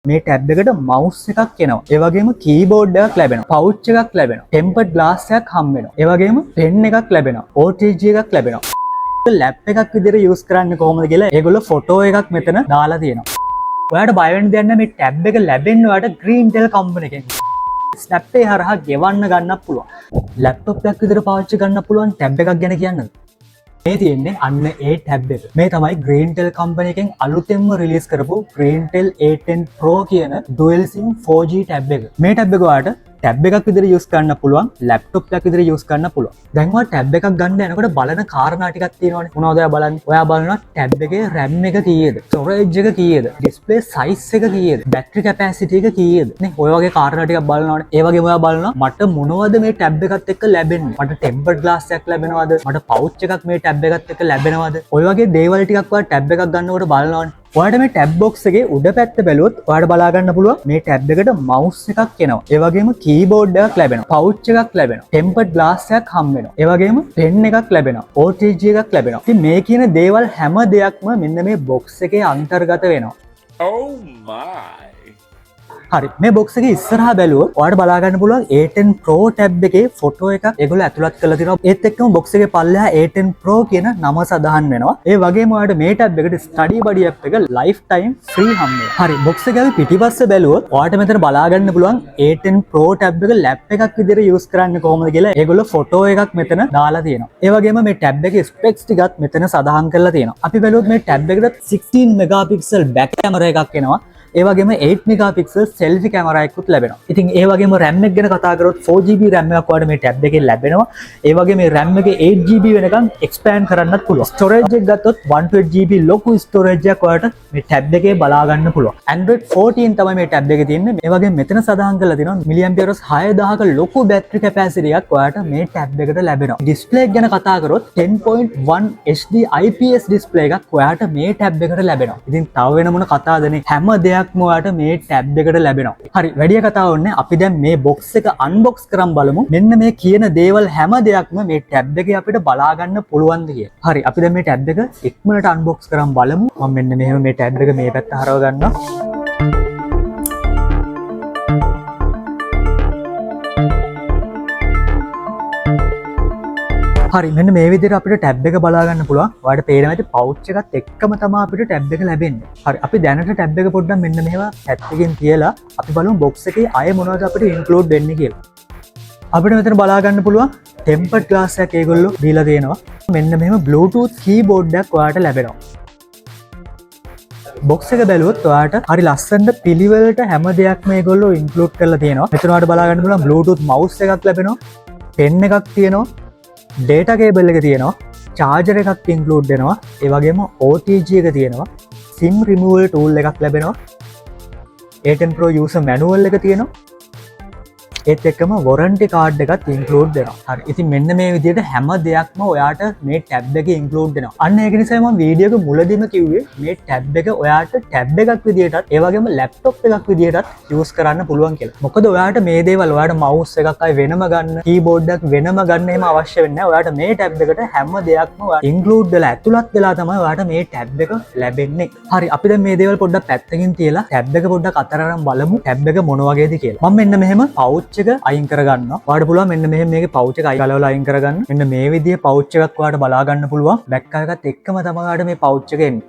මේ ටැබ් එකට මවුස් එකක් එනවා. ඒ වගේම කීබෝඩ් එකක් ලැබෙනවා. පවුච් එකක් ලැබෙනවා. ටෙම්පර්ඩ් ග්ලාස් එකක් හම්බ වෙනවා. ඒ වගේම පෙන් එකක් ලැබෙනවා. OTG එකක් ලැබෙනවා. ලැප් එකක් විදිහට යූස් කරන්නේ කොහොමද කියලා ඒගොල්ලෝ ෆොටෝ එකක් මෙතන දාලා තියෙනවා. ඔයාලට බය වෙන්න දෙයක් නැහැ මේ ටැබ් එක ලැබෙන්නේ ඔයාලට Greentel කම්පැනි එකෙන්. Snappay හරහා ගෙවන්න ගන්නත් පුළුවන්. ලැප්ටොප් එකක් විදිහට පාවිච්චි ගන්න පුළුවන් ටැබ් එකක් ගැන කියන්නද? මේ තියෙන්නේ අන්න ඒ ටැබ් එක. මේ තමයි Greentel කම්පැනි එකෙන් අලුතෙන්ම රිලීස් කරපු Greentel A10 Pro කියන dual sim 4G ටැබ් එක. මේ ටැබ් එක ඔයාලට ටැබ් එකක් විදිහට යූස් කරන්න පුළුවන්, ලැප්ටොප් එකක් විදිහට යූස් කරන්න පුළුවන්. දැන් ඔයා ටැබ් එකක් ගන්න යනකොට බලන කාරණා ටිකක් තියෙනවානේ. මොනවද ඔයා බලන්නේ? ඔයා බලනවා ටැබ් එකේ RAM එක කීයද? storage එක කීයද? display size එක කීයද? battery capacity එක කීයද? නේ ඔය වගේ කාරණා ටිකක් බලනවානේ. ඒ වගේම ඔයා බලනවා මට මොනවද මේ ටැබ් එකත් එක්ක ලැබෙන්නේ? මට tempered glass එකක් ලැබෙනවද? මට pouch එකක් මේ ටැබ් එකත් එක්ක ලැබෙනවද? ඔය වගේ දේවල් ටිකක් ඔයා ටැබ් එකක් ගන්නකොට බලනවානේ. ඔයාලට මේ ටැබ් බොක්ස් එකේ උඩ පැත්ත බැලුවොත් ඔයාලට බලා ගන්න පුළුවන් මේ ටැබ් එකට මවුස් එකක් එනවා. ඒ වගේම කීබෝඩ් එකක් ලැබෙනවා. පවුච් එකක් ලැබෙනවා. ටෙම්පර්ඩ් ග්ලාස් එකක් හම්බ වෙනවා. ඒ වගේම පෙන් එකක් ලැබෙනවා. OTG එකක් ලැබෙනවා. ඉතින් මේ කියන දේවල් හැම දෙයක්ම මෙන්න මේ බොක්ස් එකේ අන්තර්ගත වෙනවා. Oh my. හරි මේ බොක්ස් එකේ ඉස්සරහා බැලුවොත් ඔයාලට බලා ගන්න පුළුවන් A10 Pro ටැබ් එකේ ෆොටෝ එකක් ඒගොල්ලෝ ඇතුළත් කරලා තියෙනවා. ඒත් එක්කම බොක්ස් එකේ පල්ලෙහා A10 Pro කියන නම සඳහන් වෙනවා. ඒ වගේම ඔයාලට මේ ටැබ් එකට ස්ටඩි බඩි ඇප් එක ලයිෆ් ටයිම් ෆ්‍රී හම්බ වෙනවා. හරි බොක්ස් එකේ පිටිපස්සේ බැලුවොත් ඔයාලට මෙතන බලා ගන්න පුළුවන් A10 Pro ටැබ් එක ලැප් එකක් විදිහට යූස් කරන්න කොහොමද කියලා ඒගොල්ලෝ ෆොටෝ එකක් මෙතන දාලා තියෙනවා. ඒ වගේම මේ ටැබ් එකේ ස්පෙක්ස් ටිකත් මෙතන සඳහන් කරලා තියෙනවා. අපි බැලුවොත් මේ ටැබ් එකට 16 මෙගාපික්සල් බැක් කැමරා එකක් එනවා. ඒ වගේම 8 මෙගාපික්සල් සෙල්ෆි කැමරා එකකුත් ලැබෙනවා. ඉතින් ඒ වගේම RAM එක ගැන කතා කරොත් 4GB RAM එකක් ඔයාලට මේ ටැබ් එකේ ලැබෙනවා. ඒ වගේම මේ RAM එකේ 8GB වෙනකන් expand කරන්නත් පුළුවන්. storage එක ගත්තොත් 128GB ලොකු storage එකක් ඔයාලට මේ ටැබ් එකේ බලා ගන්න පුළුවන්. Android 14 තමයි මේ ටැබ් එකේ තියෙන්නේ. මේ වගේම මෙතන සඳහන් කරලා තියෙනවා milliampere 6000ක ලොකු battery capacity එකක් ඔයාලට මේ ටැබ් එකට ලැබෙනවා. display එක ගැන කතා කරොත් 10.1 HD IPS display එකක් ඔයාලට මේ ටැබ් එකට ලැබෙනවා. ඉතින් තව වෙන මොන කතාවදනේ හැම දෙයක් ඔයාලට මේ ටැබ් එකට ලැබෙනවා. හරි වැඩි කතාවක් ඕනේ. අපි දැන් මේ බොක්ස් එක අන්බොක්ස් කරන් බලමු. මෙන්න මේ කියන දේවල් හැම දෙයක්ම මේ ටැබ් එකේ අපිට බලා ගන්න පුළුවන්ද කියලා. හරි අපි දැන් මේ ටැබ් එක ඉක්මනට අන්බොක්ස් කරන් බලමු. මම මෙන්න මෙහෙම මේ ටැබ් එක මේ පැත්ත හරව ගන්නවා. හරි මෙන්න මේ විදිහට අපිට ටැබ් එක බලා ගන්න පුළුවන්. ඔයාලට පේනවා ඇති පවුච් එකත් එක්කම තමයි අපිට ටැබ් එක ලැබෙන්නේ. හරි අපි දැනට ටැබ් එක පොඩ්ඩක් මෙන්න මෙහෙම පැත්තකින් තියලා අපි බලමු බොක්ස් එකේ අය මොනවද අපිට ඉන්ක්ලූඩ් වෙන්නේ කියලා. අපිට මෙතන බලා ගන්න පුළුවන් ටෙම්පර්ඩ් ග්ලාස් එකක් ඒගොල්ලෝ දීලා තියෙනවා. මෙන්න මෙහෙම Bluetooth keyboard එකක් ඔයාලට ලැබෙනවා. බොක්ස් එක බැලුවොත් ඔයාලට හරි ලස්සනට පිළිවෙලට හැම දෙයක්ම ඒගොල්ලෝ ඉන්ක්ලූඩ් කරලා තියෙනවා. මෙතන ඔයාලට බලා ගන්න පුළුවන් Bluetooth mouse එකක් ලැබෙනවා. පෙන් එකක් තියෙනවා. ඩේටා කේබල් එක තියෙනවා. චාර්ජර් එකක් ඉන්ක්ලූඩ් වෙනවා. ඒ වගේම OTG එක තියෙනවා. SIM removal tool එකක් ලැබෙනවා. A10 Pro user manual එක තියෙනවා. ඒත් එක්කම warranty card එකත් ඉන්ක්ලූඩ් වෙනවා. හරි. ඉතින් මෙන්න මේ විදිහට හැම දෙයක්ම ඔයාට මේ ටැබ් එකේ ඉන්ක්ලූඩ් වෙනවා. අන්න ඒක නිසා මම වීඩියෝ එක මුලදීම කිව්වේ මේ ටැබ් එක ඔයාට ටැබ් එකක් විදිහටත් ඒ වගේම ලැප්ටොප් එකක් විදිහටත් යූස් කරන්න පුළුවන් කියලා. මොකද ඔයාට මේ දේවල් ඔයාට මවුස් එකක් අය වෙනම ගන්න, කීබෝඩ් එකක් වෙනම ගන්න එහෙම අවශ්‍ය වෙන්නේ නැහැ. ඔයාට මේ ටැබ් එකට හැම දෙයක්ම ඉන්ක්ලූඩ් වෙලා ඇතුළත් වෙලා තමයි ඔයාට මේ ටැබ් එක ලැබෙන්නේ. හරි. අපි දැන් මේ දේවල් පොඩ්ඩක් පැත්තකින් තියලා ටැබ් එක පොඩ්ඩක් අතර අරන් බලමු ටැබ් එක මොන වගේද කියලා. මම මෙන්න මෙහෙම පවුච් එක අයින් කරගන්න. ඔයාලට පුළුවන් මෙන්න මෙහෙම මේකේ පවුච් එක ගලවලා අයින් කරගන්න. මෙන්න මේ විදිහේ පවුච් එකක් ඔයාලට බලා ගන්න පුළුවන්. බැක් එකත් එක්කම තමයි ඔයාලට මේ පවුච් එක එන්නේ.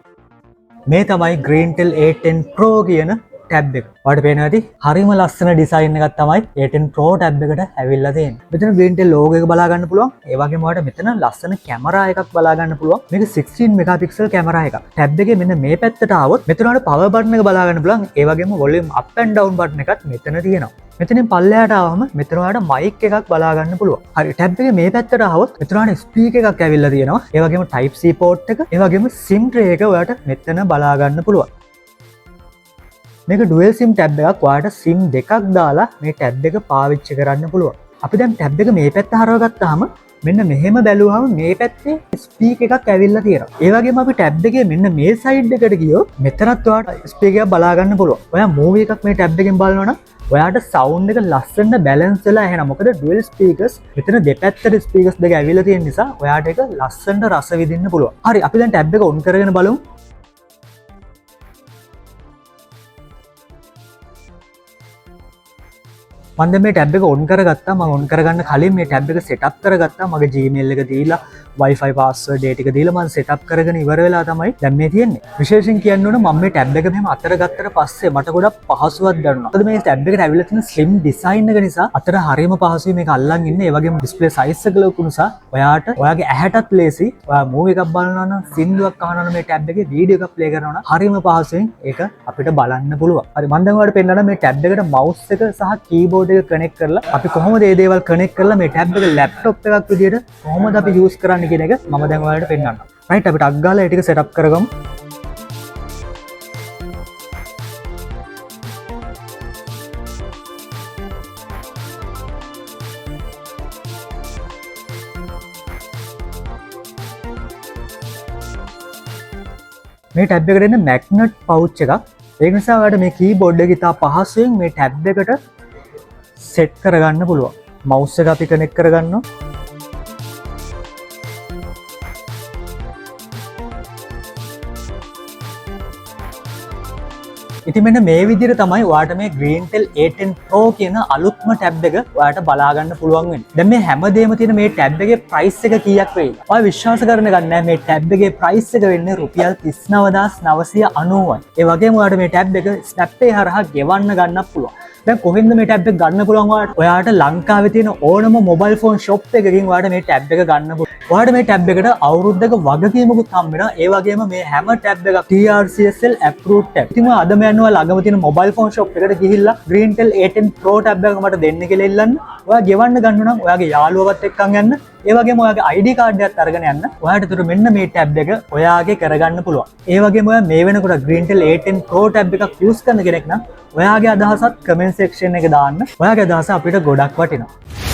මේ තමයි Greentel A10 Pro කියන ටැබ් එක. ඔයාලට පේනවා ඇති හරිම ලස්සන ඩිසයින් එකක් තමයි A10 Pro ටැබ් එකට ඇවිල්ලා තියෙන්නේ. මෙතන Greentel logo එක බලා ගන්න පුළුවන්. ඒ වගේම ඔයාලට මෙතන ලස්සන කැමරා එකක් බලා ගන්න පුළුවන්. මේක 16 මෙගාපික්සල් කැමරා එකක්. ටැබ් එකේ මෙන්න මේ පැත්තට ආවොත් මෙතන ඔයාලට power button එක බලා ගන්න පුළුවන්. ඒ වගේම volume up and down button එකත් මෙතන තියෙනවා. මෙතනින් පල්ලෙහාට ආවම මෙතන ඔයාලට මයික් එකක් බලා ගන්න පුළුවන්. හරි ටැබ් එකේ මේ පැත්තට ආවොත් මෙතන ඔයාලට ස්පීකර් එකක් ඇවිල්ලා තියෙනවා. ඒ වගේම type C port එක, ඒ වගේම SIM tray එක ඔයාලට මෙතන බලා ගන්න පුළුවන්. මේක dual sim ටැබ් එකක්. ඔයාලට SIM දෙකක් දාලා මේ ටැබ් එක පාවිච්චි කරන්න පුළුවන්. අපි දැන් ටැබ් එක මේ පැත්ත හරව ගත්තාම මෙන්න මෙහෙම බැලුවහම මේ පැත්තේ ස්පීකර් එකක් ඇවිල්ලා තියෙනවා. ඒ වගේම අපි ටැබ් එකේ මෙන්න මේ සයිඩ් එකට ගියොත් මෙතනත් ඔයාලට ස්පීකර් එකක් බලා ගන්න පුළුවන්. ඔයා මූවි එකක් මේ ටැබ් එකෙන් බලනවා නම් ඔයාට සවුන්ඩ් එක ලස්සනට බැලන්ස් වෙලා ඇහෙනවා. මොකද ඩුවල් ස්පීකර්ස් මෙතන දෙපැත්තට ස්පීකර්ස් දෙක ඇවිල්ලා තියෙන නිසා ඔයාට ඒක ලස්සනට රස විඳින්න පුළුවන්. හරි අපි දැන් ටැබ් එක ඔන් කරගෙන බලමු. මම දැන් මේ ටැබ් එක ඔන් කරගත්තා. මම ඔන් කරගන්න කලින් මේ ටැබ් එක සෙටප් කරගත්තා. මගේ Gmail එක දීලා Wi-Fi password ඒ ටික දීලා මම සෙටප් කරගෙන ඉවර වෙලා තමයි දැන් මේ තියෙන්නේ. විශේෂයෙන් කියන්න ඕන මම මේ ටැබ් එක මෙහෙම අතර ගත්තට පස්සේ මට ගොඩක් පහසුවක් දැනුණා. මොකද මේ ටැබ් එකට ඇවිල්ලා තියෙන ස්ලිම් ඩිසයින් එක නිසා අතර හරියම පහසුයි මේක අල්ලන් ඉන්න. ඒ වගේම ඩිස්ප්ලේ සයිස් එක ලොකු නිසා ඔයාට ඔයාගේ ඇහැටත් ලේසි. ඔයා මූවි එකක් බලනවා නම් සින්දුවක් අහනවා නම් මේ ටැබ් එකේ වීඩියෝ එකක් ප්ලේ කරනවා නම් හරියම පහසුවෙන් ඒක අපිට බලන්න පුළුවන්. හරි මම දැන් ඔයාලට පෙන්නනවා මේ ටැබ් එකට මවුස් එක සහ කීබෝඩ් එක කනෙක්ට් කරලා අපි කොහොමද මේ දේවල් කනෙක්ට් කරලා මේ ටැබ් එක ලැප්ටොප් එකක් විදියට කොහොමද අපි යූස් කරන්නේ කියන එක මම දැන් ඔයාලට පෙන්නන්නම්. රයිට් අපිට අක් ගාලා ඒ ටික සෙටප් කරගමු. මේ ටැබ් එකට එන්නේ මැග්නට් පවුච් එකක්. ඒක නිසා ඔයාලට මේ කීබෝඩ් එක ඉතා පහසුවෙන් මේ ටැබ් එකට සෙට් කරගන්න පුළුවන්. මවුස් එක අපි කනෙක්ට් කරගන්නවා. ඉතින් මෙන්න මේ විදිහට තමයි ඔයාට මේ Greentel A10 Pro කියන අලුත්ම ටැබ් එක ඔයාට බලා ගන්න පුළුවන් වෙන්නේ. දැන් මේ හැමදේම තියෙන මේ ටැබ් එකේ ප්‍රයිස් එක කීයක් වෙයිද? ඔයා විශ්වාස කරන්න ගන්න මේ ටැබ් එකේ ප්‍රයිස් එක වෙන්නේ රුපියල් 39990යි. ඒ වගේම ඔයාට මේ ටැබ් එක Snappay හරහා ගෙවන්න ගන්නත් පුළුවන්. දැන් කොහෙන්ද මේ ටැබ් එක ගන්න පුළුවන් ඔයාට? ඔයාට ලංකාවේ තියෙන ඕනම මොබයිල් ෆෝන් ෂොප් එකකින් ඔයාට මේ ටැබ් එක ගන්න පුළුවන්. ඔයාට මේ ටැබ් එකට අවුරුද්දක වගකීමකුත් හම්බ වෙනවා. ඒ වගේම මේ හැම ටැබ් එකක් TRCSL approved ටැබ්. ඉතින් ඔයා අදම යනවා ළඟම තියෙන මොබයිල් ෆෝන් ෂොප් එකට ගිහිල්ලා Greentel A10 Pro ටැබ් එක මට දෙන්න කියලා ඉල්ලන්න. ඔයා ගෙවන්න ගන්න නම් ඔයාගේ යාළුවවත් එක්කන් යන්න. ඒ වගේම ඔයාගේ ID කාඩ් එකත් අරගෙන යන්න. ඔයාට ඒතර මෙන්න මේ ටැබ් එක ඔයාගේ කරගන්න පුළුවන්. ඒ වගේම ඔයා මේ වෙනකොට Greentel A10 Pro ටැබ් එකක් යූස් කරන කෙනෙක් නම් ඔයාගේ අදහසත් කමෙන්ට් සෙක්ෂන් එකේ දාන්න. ඔයාගේ අදහස අපිට ගොඩක් වටිනවා.